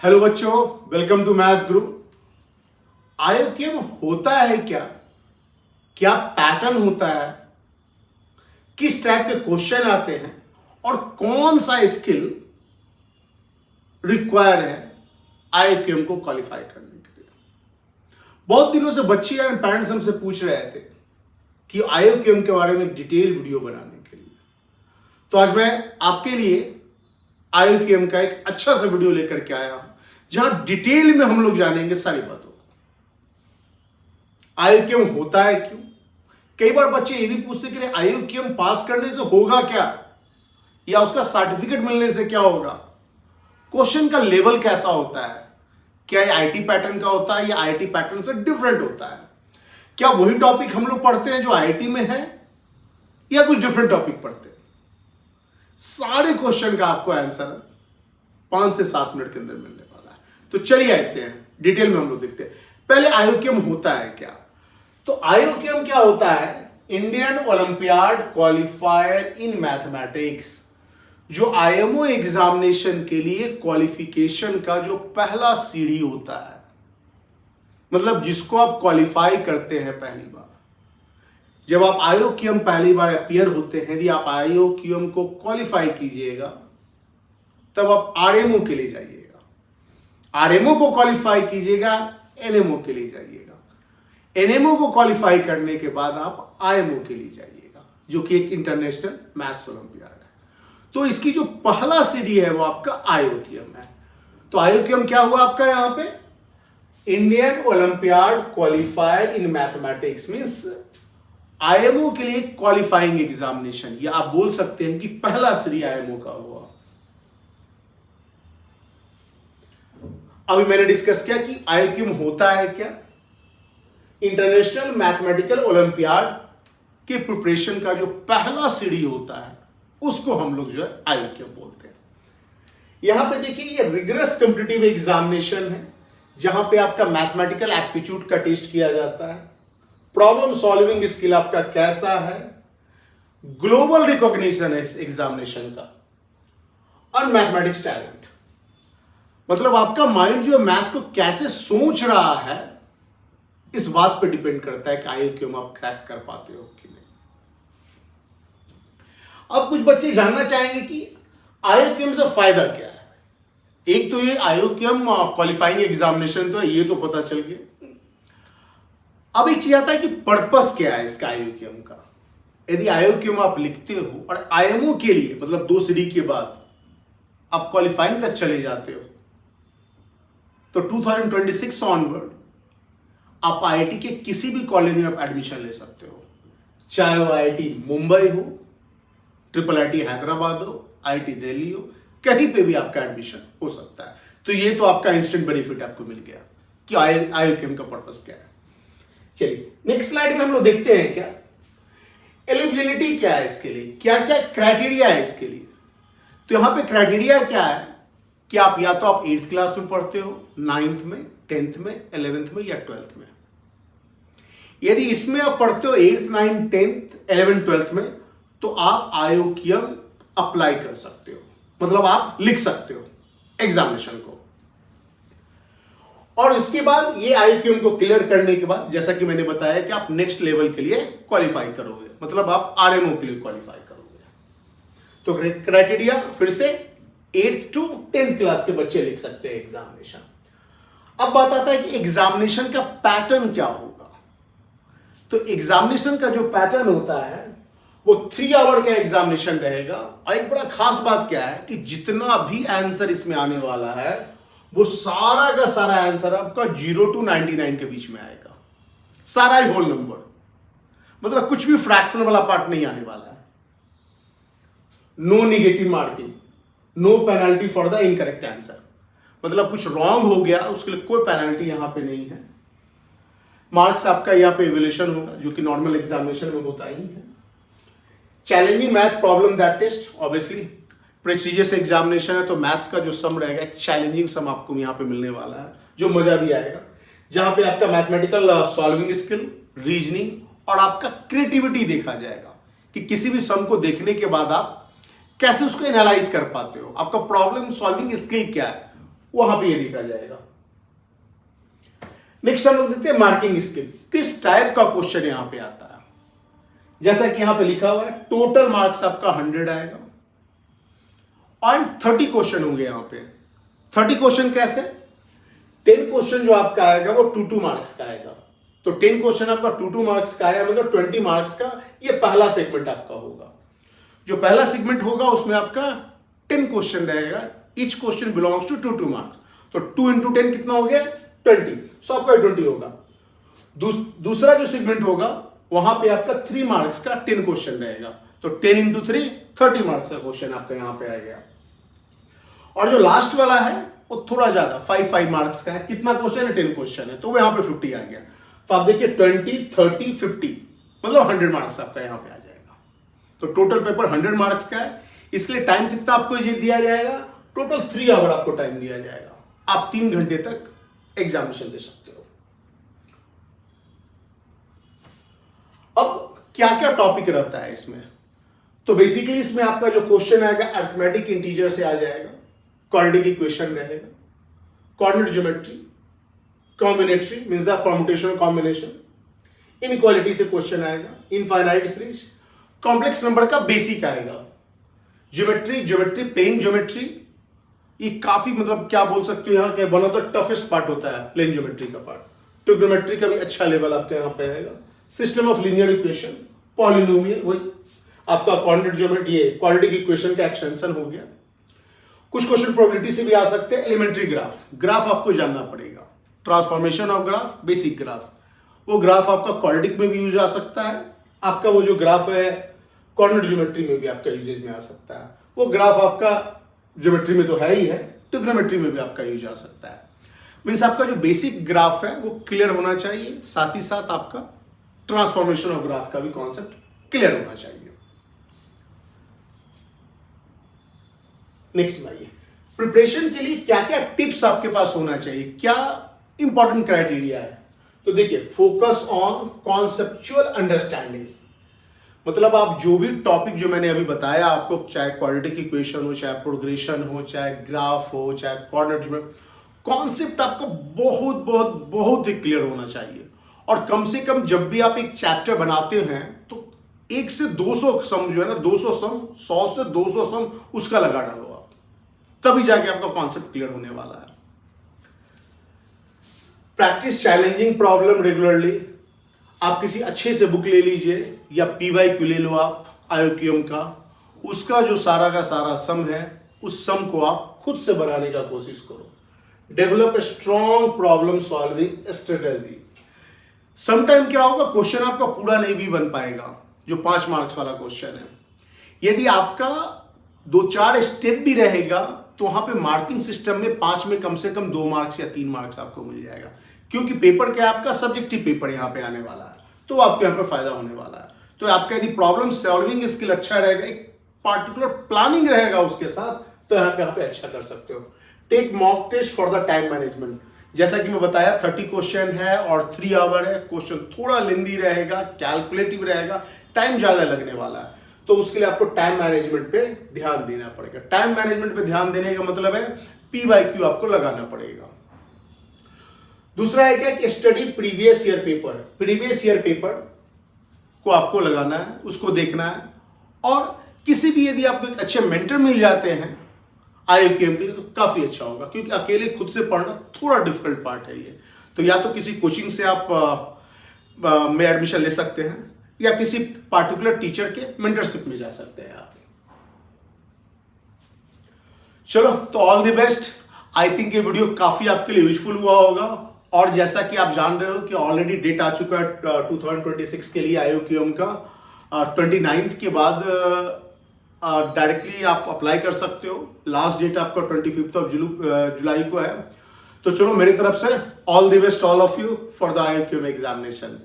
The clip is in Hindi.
हेलो बच्चों, वेलकम टू मैथ्स गुरु। आयोक्यम होता है क्या? क्या पैटर्न होता है? किस टाइप के क्वेश्चन आते हैं और कौन सा स्किल रिक्वायर है आयोक्यम को क्वालिफाई करने के लिए? बहुत दिनों से बच्चे एंड पेरेंट्स हमसे पूछ रहे थे कि आयोक्यम के बारे में डिटेल वीडियो बनाने के लिए। तो आज मैं आपके लिए आयोक्यम का एक अच्छा सा वीडियो लेकर के आया हूं जहां डिटेल में हम लोग जानेंगे सारी बातों को। आयोक्यम होता है क्यों? कई बार बच्चे ये भी पूछते कि आयोक्यम पास करने से होगा क्या, या उसका सर्टिफिकेट मिलने से क्या होगा, क्वेश्चन का लेवल कैसा होता है, क्या ये आईटी पैटर्न का होता है या आईटी पैटर्न से डिफरेंट होता है, क्या वही टॉपिक हम लोग पढ़ते हैं जो आईटी में है या कुछ डिफरेंट टॉपिक पढ़ते हैं। सारे क्वेश्चन का आपको आंसर 5 से 7 मिनट के अंदर मिलने वाला है। तो चलिए आते हैं डिटेल में, हम लोग देखते हैं। पहले आयोक्यम होता है क्या? तो आयोक्यम क्या होता है? Indian olympiad qualifier in mathematics, जो आईएमओ एग्जामिनेशन के लिए क्वालिफिकेशन का जो पहला सीढ़ी होता है, मतलब जिसको आप क्वालिफाई करते हैं पहली बार। जब आप आयोक्यम पहली बार अपीयर होते हैं, यदि आप आयोक्यम को क्वालिफाई कीजिएगा तब आप आरएमओ के लिए जाइएगा, आरएमओ को क्वालिफाई कीजिएगा, एनएमओ के लिए जाइएगा, एनएमओ को क्वालिफाई करने के बाद आप आईएमओ के लिए जाइएगा, जो कि एक इंटरनेशनल मैथ्स ओलंपियाड है। तो इसकी जो पहला सीढ़ी है वो आपका आयोक्यम है। तो आयोक्यम क्या हुआ आपका? यहां पे Indian olympiad qualifier in mathematics means IMO के लिए क्वालिफाइंग एग्जामिनेशन, या आप बोल सकते हैं कि पहला सीढ़ी आईएमओ का हुआ। अभी मैंने डिस्कस किया कि आयोक्यम होता है क्या। इंटरनेशनल मैथमेटिकल ओलंपियाड के प्रिपरेशन का जो पहला सीढ़ी होता है उसको हम लोग जो है आयोक्यम बोलते हैं। यहां पे देखिए, ये रिगरस कॉम्पिटिटिव एग्जामिनेशन है जहां पे आपका मैथमेटिकल एप्टीट्यूड का टेस्ट किया जाता है, प्रॉब्लम सॉल्विंग स्किल आपका कैसा है, ग्लोबल रिकॉग्निशन है इस एग्जामिनेशन का, और मैथमेटिक्स टैलेंट, मतलब आपका माइंड जो है मैथ्स को कैसे सोच रहा है, इस बात पे डिपेंड करता है कि आयोक्यम आप क्रैक कर पाते हो कि नहीं। अब कुछ बच्चे जानना चाहेंगे कि आयोक्यम से फायदा क्या है। एक तो ये आयोक्यम क्वालिफाइंग एग्जामिनेशन तो है, ये तो पता चल गया। अब एक चीज आता है कि पर्पस क्या है इसका आयोक्यम का। यदि आयोक्यम आप लिखते हो और आईएमओ के लिए, मतलब 2 सीढ़ी के बाद आप क्वालिफाइंग तक चले जाते हो, तो 2026 ऑनवर्ड आप आईआईटी के किसी भी कॉलेज में आप एडमिशन ले सकते हो, चाहे वो आईआईटी मुंबई हो, ट्रिपल आईटी हैदराबाद हो, आईआईटी दिल्ली हो, कहीं पे भी आपका एडमिशन हो सकता है। तो ये तो आपका इंस्टेंट बेनिफिट आपको मिल गया कि आयोक्यम का पर्पस क्या है। चलिए नेक्स्ट स्लाइड में हम लोग देखते हैं क्या एलिजिबिलिटी क्या है इसके लिए, क्या क्या क्राइटेरिया है इसके लिए। तो यहां पे क्राइटेरिया क्या है कि आप या तो आप 8th क्लास में पढ़ते हो, 9th में, 10th में, 11th में या 12th में। यदि इसमें आप पढ़ते हो 8th, 9th, 10th, 11th, 12th में, तो आप आयोक्यम अप्लाई कर सकते हो, मतलब आप लिख सकते हो एग्जामिनेशन को। और इसके बाद ये आयोक्यम को क्लियर करने के बाद, जैसा कि मैंने बताया कि आप नेक्स्ट लेवल के लिए क्वालिफाई करोगे, मतलब आप आरएमओ के लिए क्वालिफाई करोगे। तो क्राइटेरिया फिर से 8th to 10th क्लास के बच्चे लिख सकते हैं एग्जामिनेशन। अब बात आता है कि एग्जामिनेशन का पैटर्न क्या होगा। तो एग्जामिनेशन का जो पैटर्न होता है वो 3 आवर का एग्जामिनेशन रहेगा। और एक बड़ा खास बात क्या है कि जितना भी आंसर इसमें आने वाला है वो सारा का सारा आंसर आपका 0 to 99 के बीच में आएगा, सारा ही होल नंबर, मतलब कुछ भी फ्रैक्शन वाला पार्ट नहीं आने वाला है। No negative marking, no penalty for the incorrect answer, मतलब कुछ रॉन्ग हो गया उसके लिए कोई पेनल्टी यहां पे नहीं है। मार्क्स आपका यहां पे इवैल्यूएशन होगा, जो कि नॉर्मल एग्जामिनेशन में होता ही है। Challenging maths problem that test, obviously prestigious examination है तो मैथ्स का जो सम रहेगा, एक चैलेंजिंग सम आपको यहां पे मिलने वाला है, जो मजा भी आएगा, जहां पे आपका मैथमेटिकल सॉल्विंग स्किल, रीजनिंग और आपका क्रिएटिविटी देखा जाएगा कि किसी भी सम को देखने के बाद आप कैसे उसको एनालाइज कर पाते हो, आपका प्रॉब्लम सॉल्विंग स्किल क्या है, वहां पे ये देखा जाएगा। नेक्स्ट हम लोग देखते हैं मार्किंग स्कीम, किस टाइप का क्वेश्चन यहां पे आता है। जैसा कि यहां पे लिखा हुआ है टोटल मार्क्स आपका 100 आएगा और 30 क्वेश्चन होंगे यहां पे। 30 क्वेश्चन कैसे, 10 क्वेश्चन जो आपका आएगा वो 2 मार्क्स का आएगा। तो 10 क्वेश्चन आपका 2 मार्क्स का आया, मतलब 20 मार्क्स का ये पहला सेगमेंट आपका होगा। जो पहला सेगमेंट होगा उसमें आपका 10 क्वेश्चन रहेगा, each question belongs to 2 marks. तो 2 इंटू 10 कितना हो गया 20, सो आपका 20 होगा। दूसरा जो सेगमेंट होगा वहां पे आपका 3 मार्क्स का 10 क्वेश्चन रहेगा। तो 10 इंटू 3 30 मार्क्स का क्वेश्चन आपका यहां पे आएगा। और जो लास्ट वाला है वो थोड़ा ज्यादा 5 मार्क्स का है। कितना क्वेश्चन है 10 क्वेश्चन है, तो वो यहां पे 50 आ गया। तो आप देखिए 20 30 50 मतलब 100 मार्क्स आपका यहां पे आ जाएगा। तो टोटल पेपर 100 मार्क्स का है, इसलिए टाइम कितना आपको ये दिया जाएगा, टोटल 3 आवर आपको टाइम दिया जाएगा। आप 3 घंटे तक एग्जामिनेशन दे सकते हो। अब क्या क्या टॉपिक रहता है इसमें, तो बेसिकली इसमें आपका जो क्वेश्चन आएगा अरिथमेटिक इंटीजर से आ जाएगा, क्वाड्रेटिक इक्वेशन रहेगा, coordinate geometry, combinatory means the permutation combination, inequality से क्वेश्चन आएगा, इनफाइनाइट सीरीज, कॉम्प्लेक्स नंबर का बेसिक आएगा, ज्योमेट्री प्लेन ज्योमेट्री, ये काफी मतलब क्या बोल सकते हो यहाँ के one of the toughest part होता है प्लेन ज्योमेट्री का पार्ट। ट्रिग्नोमेट्री का भी अच्छा लेवल आपके यहाँ पे आएगा, system of linear equation, polynomial, वही आपका कोऑर्डिनेट ज्योमेट्री, ये क्वाड्रेटिक इक्वेशन का एक्सटेंशन हो गया। कुछ क्वेश्चन प्रोबेबिलिटी से भी आ सकते हैं। एलिमेंट्री ग्राफ आपको जानना पड़ेगा, transformation of graph, basic graph, वो ग्राफ आपका क्वाड्रेटिक में भी यूज आ सकता है, आपका वो जो ग्राफ है कोऑर्डिनेट ज्योमेट्री में भी आपका यूजेज में आ सकता है, वो ग्राफ आपका ज्योमेट्री में तो है ही है, ट्रिग्नोमेट्री में भी आपका यूज आ सकता है। मीन्स आपका जो बेसिक ग्राफ है वो क्लियर होना चाहिए, साथ ही साथ आपका ट्रांसफॉर्मेशन ऑफ ग्राफ का भी कॉन्सेप्ट क्लियर होना चाहिए। नेक्स्ट आइए, प्रिपरेशन के लिए क्या क्या टिप्स आपके पास होना चाहिए, क्या इंपॉर्टेंट क्राइटेरिया है। तो देखिए, फोकस ऑन कॉन्सेप्चुअल अंडरस्टैंडिंग, मतलब आप जो भी टॉपिक जो मैंने अभी बताया आपको, चाहे क्वाड्रेटिक इक्वेशन हो, चाहे प्रोग्रेशन हो, चाहे ग्राफ हो, चाहे कोऑर्डिनेट में, कॉन्सेप्ट आपका बहुत बहुत बहुत ही क्लियर होना चाहिए। और कम से कम जब भी आप एक चैप्टर बनाते हैं तो 1 से 200 सम जो है ना, 200 सम, 100 से 200 सम उसका लगा डालो आप, तभी जाके आपका कॉन्सेप्ट क्लियर होने वाला है। प्रैक्टिस चैलेंजिंग प्रॉब्लम रेगुलरली, आप किसी अच्छे से बुक ले लीजिए या PYQ ले लो आप IOQM का, उसका जो सारा का सारा सम है उस सम को आप खुद से बनाने का कोशिश करो। Develop a strong problem solving strategy. Sometime क्या होगा, क्वेश्चन आपका पूरा नहीं भी बन पाएगा, जो 5 मार्क्स वाला क्वेश्चन है, यदि आपका 2-4 स्टेप भी रहेगा तो वहां पे मार्किंग सिस्टम में 5 में कम से कम 2 मार्क्स या 3 मार्क्स आपको मिल जाएगा, क्योंकि पेपर क्या आपका सब्जेक्टिव पेपर यहाँ पे आने वाला है, तो आपको यहाँ पे फायदा होने वाला है। तो आपका यदि प्रॉब्लम सॉल्विंग स्किल अच्छा रहेगा, एक पार्टिकुलर प्लानिंग रहेगा उसके साथ, तो यहाँ पे अच्छा कर सकते हो। Take mock test for the time management, जैसा कि मैं बताया 30 क्वेश्चन है और 3 आवर है, क्वेश्चन थोड़ा लेंदी रहेगा, कैलकुलेटिव रहेगा, टाइम ज्यादा लगने वाला है, तो उसके लिए आपको टाइम मैनेजमेंट पे ध्यान देना पड़ेगा। टाइम मैनेजमेंट पे ध्यान देने का मतलब है PYQ आपको लगाना पड़ेगा। दूसरा है क्या कि study previous year paper, previous year paper को आपको लगाना है, उसको देखना है। और किसी भी यदि आपको एक अच्छे मेंटर मिल जाते हैं IOQM के लिए तो काफी अच्छा होगा, क्योंकि अकेले खुद से पढ़ना थोड़ा डिफिकल्ट पार्ट है ये। तो या तो किसी कोचिंग से आप में एडमिशन ले सकते हैं या किसी पार्टिकुलर टीचर के मेंटरशिप में जा सकते हैं आप। चलो, तो all the best. I think ये वीडियो काफी आपके लिए यूजफुल हुआ होगा। और जैसा कि आप जान रहे हो कि ऑलरेडी डेट आ चुका है 2026 के लिए IOQM का, 29 के बाद डायरेक्टली आप अप्लाई कर सकते हो। लास्ट डेट आपका 25 जुलाई को है। तो चलो, मेरी तरफ से all the best all of you for the IOQM examination.